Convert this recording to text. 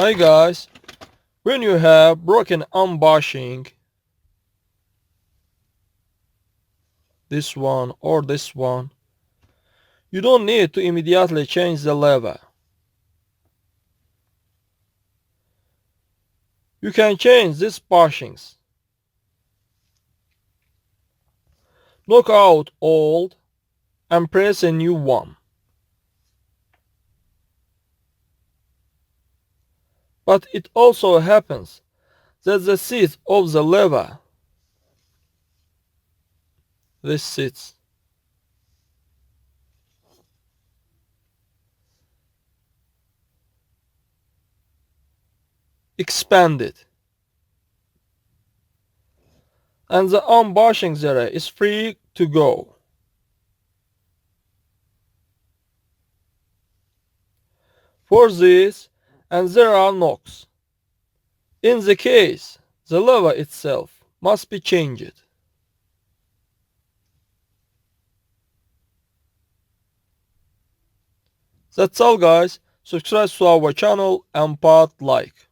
Hi guys, when you have broken bushing, this one or this one, you don't need to immediately change the lever. You can change these bushings. Knock out old and press a new one. But it also happens that the seat of the lever, this seat, expanded, and the bushing area is free to go. For this, and there are knocks. In the case, the lever itself must be changed. That's all guys. Subscribe to our channel and put like.